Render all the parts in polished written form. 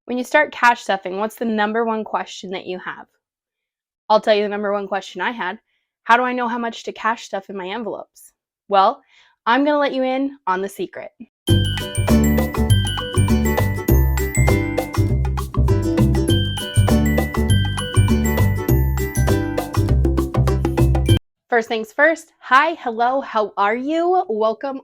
When you start cash stuffing, what's the number one question that you have? I'll tell you the number one question I had. How do I know how much to cash stuff in my envelopes? Well, I'm going to let you in on the secret. First things first, hi, hello, how are you? Welcome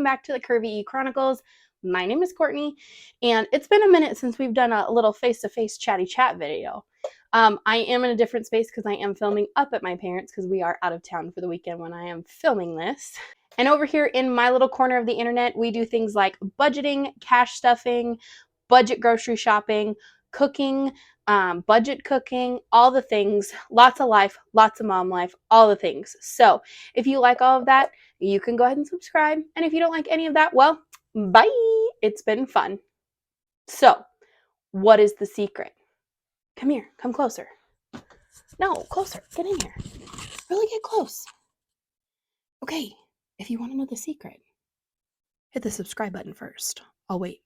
back to the Curvy E Chronicles. My name is Courtney, and it's been a minute since we've done a little face-to-face chatty chat video. I am in a different space because I am filming up at my parents' because we are out of town for the weekend when I am filming this. And over here in my little corner of the internet, we do things like budgeting, cash stuffing, budget grocery shopping, cooking, budget cooking, all the things, lots of life, lots of mom life, all the things. So if you like all of that, you can go ahead and subscribe. And if you don't like any of that, well, bye. It's been fun. So what is the secret? Come here, come closer. No, closer, get in here. Really get close. Okay, if you want to know the secret, hit the subscribe button first. I'll wait.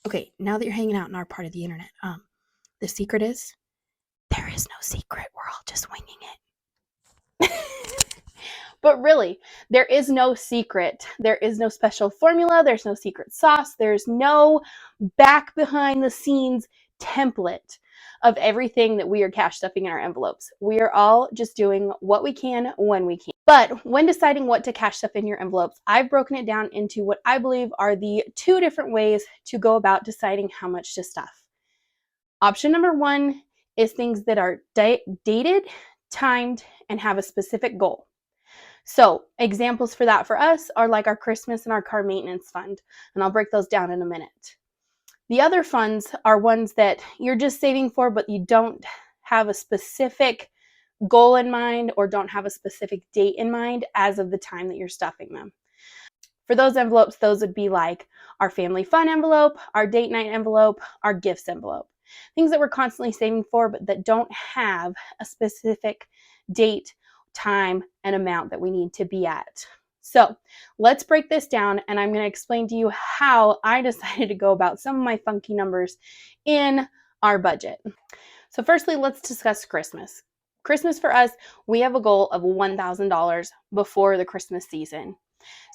Okay, now that you're hanging out in our part of the internet, the secret is there is no secret. We're all just winging it. But really, there is no secret. There is no special formula. There's no secret sauce. There's no back behind the scenes template of everything that we are cash stuffing in our envelopes. We are all just doing what we can when we can. But when deciding what to cash stuff in your envelopes, I've broken it down into what I believe are the two different ways to go about deciding how much to stuff. Option number one is things that are dated, timed, and have a specific goal. So examples for that for us are like our Christmas and our car maintenance fund, and I'll break those down in a minute. The other funds are ones that you're just saving for, but you don't have a specific goal in mind or don't have a specific date in mind as of the time that you're stuffing them. For those envelopes, those would be like our family fun envelope, our date night envelope, our gifts envelope. Things that we're constantly saving for, but that don't have a specific date, time, and amount that we need to be at. So let's break this down, and I'm going to explain to you how I decided to go about some of my funky numbers in our budget. So firstly, let's discuss Christmas. Christmas for us, we have a goal of $1,000 before the Christmas season.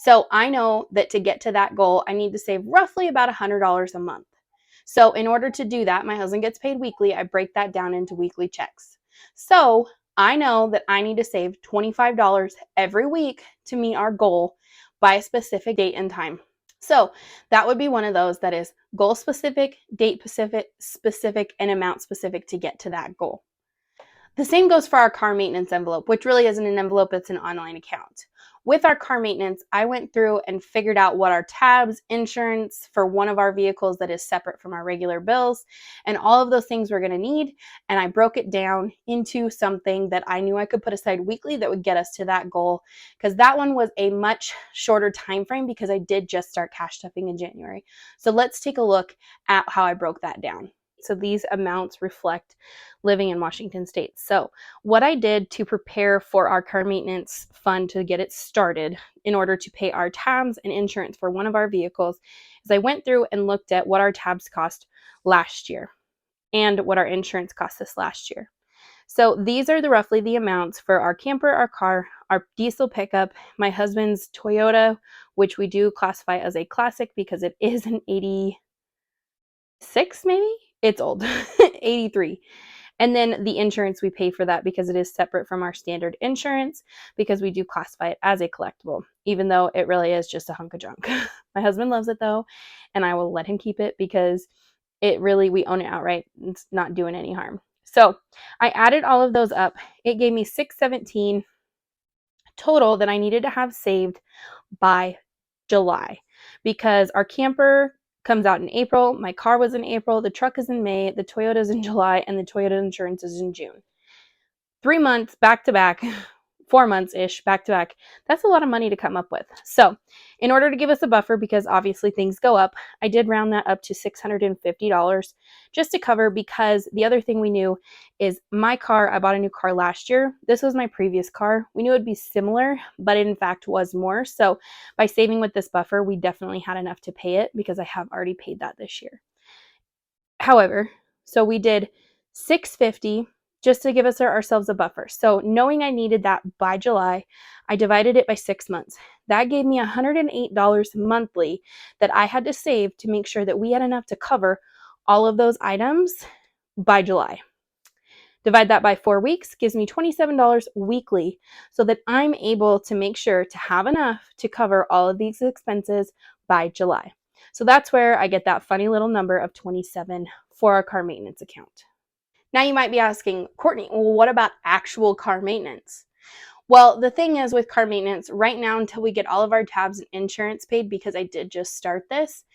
So I know that to get to that goal, I need to save roughly about $100 a month. So in order to do that, my husband gets paid weekly. I break that down into weekly checks. So I know that I need to save $25 every week to meet our goal by a specific date and time. So that would be one of those that is goal specific, date specific, and amount specific to get to that goal. The same goes for our car maintenance envelope, which really isn't an envelope, it's an online account. With our car maintenance, I went through and figured out what our tabs, insurance for one of our vehicles that is separate from our regular bills, and all of those things we're going to need. And I broke it down into something that I knew I could put aside weekly that would get us to that goal, because that one was a much shorter time frame because I did just start cash stuffing in January. So let's take a look at how I broke that down. So these amounts reflect living in Washington State. So what I did to prepare for our car maintenance fund to get it started in order to pay our tabs and insurance for one of our vehicles is I went through and looked at what our tabs cost last year and what our insurance cost us last year. So these are roughly the amounts for our camper, our car, our diesel pickup, my husband's Toyota, which we do classify as a classic because it is an 86 maybe? It's old, 83. And then the insurance we pay for that because it is separate from our standard insurance because we do classify it as a collectible, even though it really is just a hunk of junk. My husband loves it though, and I will let him keep it because we own it outright. It's not doing any harm. So I added all of those up. It gave me $617 total that I needed to have saved by July because our camper comes out in April, my car was in April, the truck is in May, the Toyota's in July, and the Toyota insurance is in June. 3 months back to back 4 months-ish back to back. That's a lot of money to come up with. So in order to give us a buffer, because obviously things go up, I did round that up to $650 just to cover, because the other thing we knew is my car, I bought a new car last year. This was my previous car. We knew it would be similar, but it in fact was more. So by saving with this buffer, we definitely had enough to pay it, because I have already paid that this year. However, so we did $650 just to give ourselves a buffer. So knowing I needed that by July, I divided it by 6 months. That gave me $108 monthly that I had to save to make sure that we had enough to cover all of those items by July. Divide that by 4 weeks, gives me $27 weekly, so that I'm able to make sure to have enough to cover all of these expenses by July. So that's where I get that funny little number of 27 for our car maintenance account. Now you might be asking, Courtney, well, what about actual car maintenance? Well, the thing is with car maintenance, right now until we get all of our tabs and insurance paid, because I did just start this,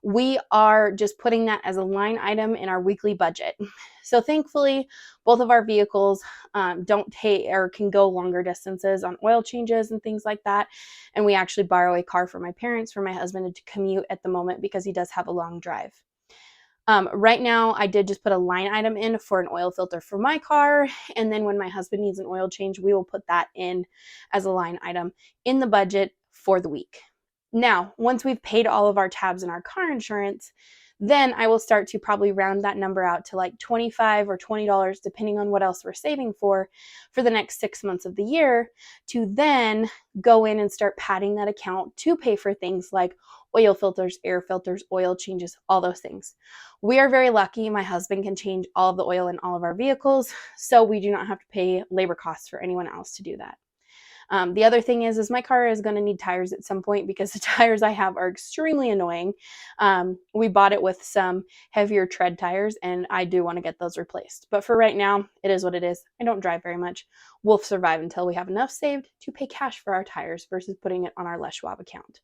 we are just putting that as a line item in our weekly budget. So thankfully, both of our vehicles don't take or can go longer distances on oil changes and things like that. And we actually borrow a car from my parents for my husband to commute at the moment, because he does have a long drive. Right now, I did just put a line item in for an oil filter for my car. And then when my husband needs an oil change, we will put that in as a line item in the budget for the week. Now, once we've paid all of our tabs and our car insurance, then I will start to probably round that number out to like $25 or $20, depending on what else we're saving for the next 6 months of the year, to then go in and start padding that account to pay for things like oil filters, air filters, oil changes, all those things. We are very lucky. My husband can change all of the oil in all of our vehicles, so we do not have to pay labor costs for anyone else to do that. The other thing is my car is going to need tires at some point, because the tires I have are extremely annoying. We bought it with some heavier tread tires, and I do want to get those replaced. But for right now, it is what it is. I don't drive very much. We'll survive until we have enough saved to pay cash for our tires versus putting it on our Les Schwab account.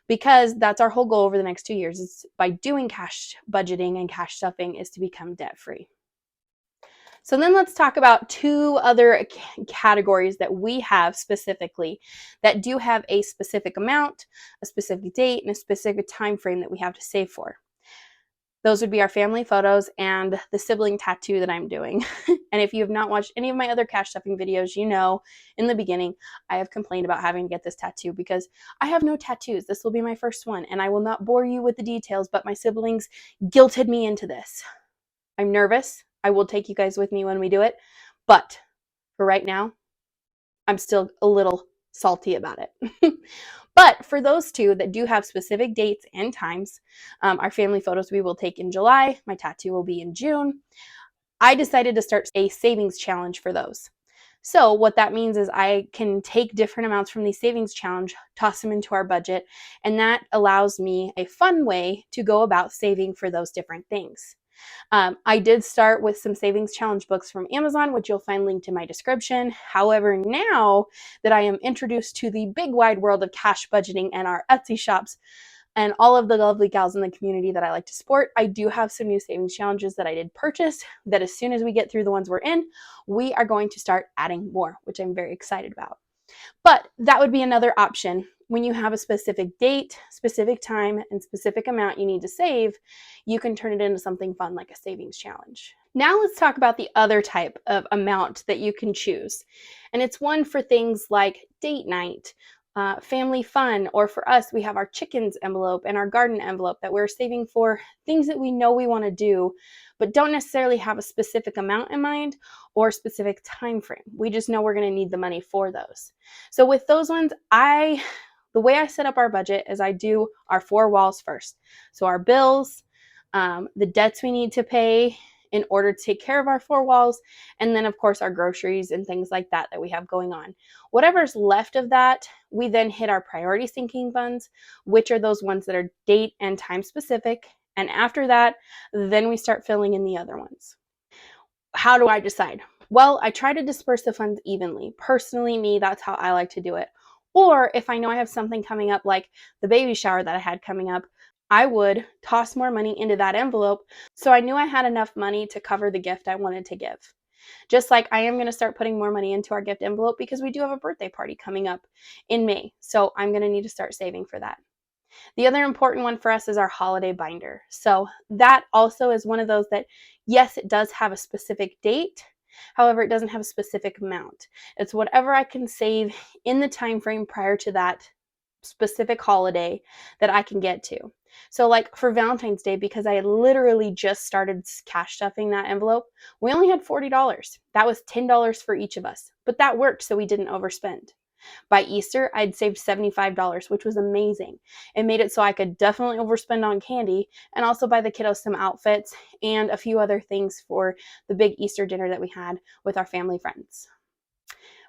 Because that's our whole goal over the next 2 years, is by doing cash budgeting and cash stuffing, is to become debt free. So then let's talk about 2 other categories that we have specifically that do have a specific amount, a specific date, and a specific time frame that we have to save for. Those would be our family photos and the sibling tattoo that I'm doing. And if you have not watched any of my other cash stuffing videos, you know in the beginning I have complained about having to get this tattoo because I have no tattoos. This will be my first one, and I will not bore you with the details, but my siblings guilted me into this. I'm nervous. I will take you guys with me when we do it. But for right now, I'm still a little salty about it. But for those 2 that do have specific dates and times, our family photos we will take in July. My tattoo will be in June. I decided to start a savings challenge for those. So what that means is I can take different amounts from the savings challenge, toss them into our budget, and that allows me a fun way to go about saving for those different things. I did start with some savings challenge books from Amazon, which you'll find linked in my description. However, now that I am introduced to the big wide world of cash budgeting and our Etsy shops and all of the lovely gals in the community that I like to support, I do have some new savings challenges that I did purchase that as soon as we get through the ones we're in, we are going to start adding more, which I'm very excited about. But that would be another option. When you have a specific date, specific time, and specific amount you need to save, you can turn it into something fun like a savings challenge. Now let's talk about the other type of amount that you can choose. And it's one for things like date night, family fun, or for us, we have our chickens envelope and our garden envelope that we're saving for things that we know we want to do, but don't necessarily have a specific amount in mind or specific time frame. We just know we're going to need the money for those. So with those ones, the way I set up our budget is I do our 4 walls first. So our bills, the debts we need to pay in order to take care of our 4 walls, and then of course our groceries and things like that we have going on. Whatever's left of that, we then hit our priority sinking funds, which are those ones that are date and time specific. And after that, then we start filling in the other ones. How do I decide? Well, I try to disperse the funds evenly. Personally, me, that's how I like to do it. Or if I know I have something coming up, like the baby shower that I had coming up, I would toss more money into that envelope so I knew I had enough money to cover the gift I wanted to give. Just like I am going to start putting more money into our gift envelope because we do have a birthday party coming up in May. So I'm going to need to start saving for that. The other important one for us is our holiday binder. So that also is one of those that, yes, it does have a specific date. However, it doesn't have a specific amount. It's whatever I can save in the time frame prior to that specific holiday that I can get to. So like for Valentine's Day, because I had literally just started cash stuffing that envelope, we only had $40. That was $10 for each of us, but that worked so we didn't overspend. By Easter, I'd saved $75, which was amazing. It made it so I could definitely overspend on candy and also buy the kiddos some outfits and a few other things for the big Easter dinner that we had with our family friends.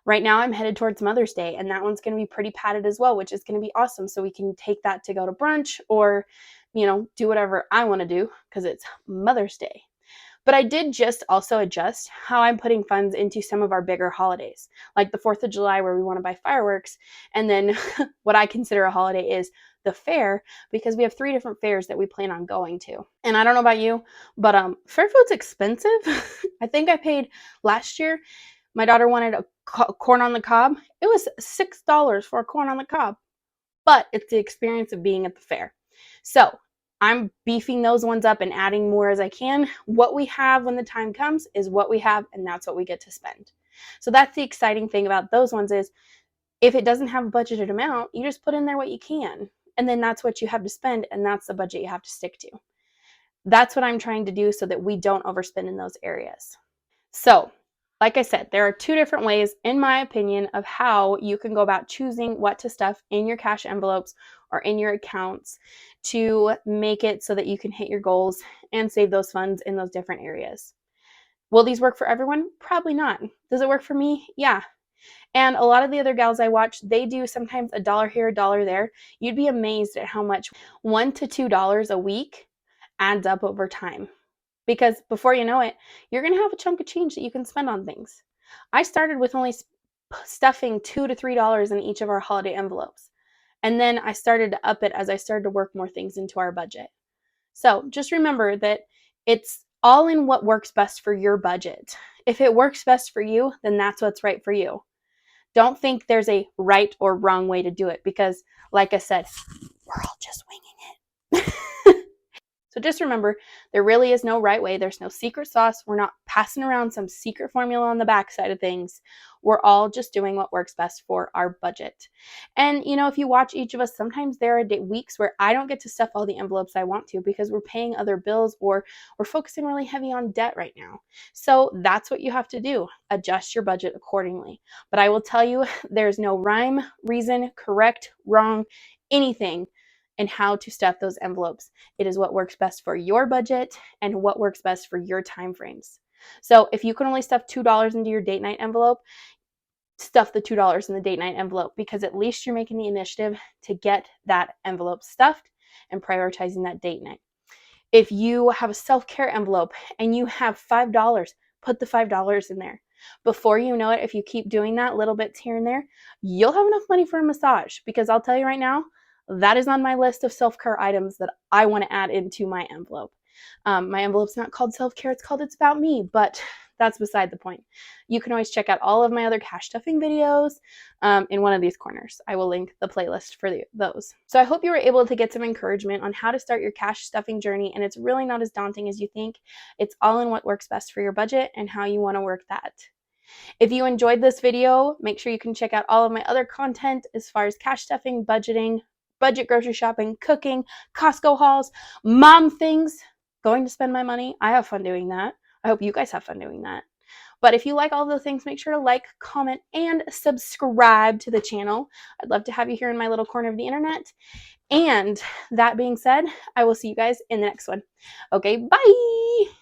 Right now, I'm headed towards Mother's Day, and that one's going to be pretty padded as well, which is going to be awesome. So we can take that to go to brunch or, do whatever I want to do because it's Mother's Day. But I did just also adjust how I'm putting funds into some of our bigger holidays, like the 4th of July where we want to buy fireworks. And then what I consider a holiday is the fair, because we have 3 different fairs that we plan on going to. And I don't know about you, but fair food's expensive. I think I paid last year, my daughter wanted a corn on the cob. It was $6 for a corn on the cob, but it's the experience of being at the fair. So I'm beefing those ones up and adding more as I can. What we have when the time comes is what we have, and that's what we get to spend. So that's the exciting thing about those ones is if it doesn't have a budgeted amount, you just put in there what you can, and then that's what you have to spend, and that's the budget you have to stick to. That's what I'm trying to do so that we don't overspend in those areas. So, like I said, there are 2 different ways, in my opinion, of how you can go about choosing what to stuff in your cash envelopes or in your accounts to make it so that you can hit your goals and save those funds in those different areas. Will these work for everyone? Probably not. Does it work for me? Yeah. And a lot of the other gals I watch, they do sometimes $1 here, $1 there. You'd be amazed at how much $1 to $2 a week adds up over time. Because before you know it, you're going to have a chunk of change that you can spend on things. I started with only stuffing $2 to $3 in each of our holiday envelopes. And then I started to up it as I started to work more things into our budget. So just remember that it's all in what works best for your budget. If it works best for you, then that's what's right for you. Don't think there's a right or wrong way to do it because, like I said, we're all just winging it. So just remember, there really is no right way. There's no secret sauce. We're not passing around some secret formula on the backside of things. We're all just doing what works best for our budget. And, if you watch each of us, sometimes there are weeks where I don't get to stuff all the envelopes I want to because we're paying other bills or we're focusing really heavy on debt right now. So that's what you have to do. Adjust your budget accordingly. But I will tell you, there's no rhyme, reason, correct, wrong, anything and how to stuff those envelopes. It is what works best for your budget and what works best for your time frames. So if you can only stuff $2 into your date night envelope, stuff the $2 in the date night envelope because at least you're making the initiative to get that envelope stuffed and prioritizing that date night. If you have a self-care envelope and you have $5, put the $5 in there. Before you know it, if you keep doing that little bits here and there, you'll have enough money for a massage because I'll tell you right now, that is on my list of self-care items that I want to add into my envelope. My envelope's not called self-care, it's called It's About Me, but that's beside the point. You can always check out all of my other cash stuffing videos in one of these corners. I will link the playlist for those. So I hope you were able to get some encouragement on how to start your cash stuffing journey, and it's really not as daunting as you think. It's all in what works best for your budget and how you want to work that. If you enjoyed this video, make sure you can check out all of my other content as far as cash stuffing, budgeting, budget grocery shopping, cooking, Costco hauls, mom things, going to spend my money. I have fun doing that. I hope you guys have fun doing that. But if you like all those things, make sure to like, comment, and subscribe to the channel. I'd love to have you here in my little corner of the internet. And that being said, I will see you guys in the next one. Okay, bye!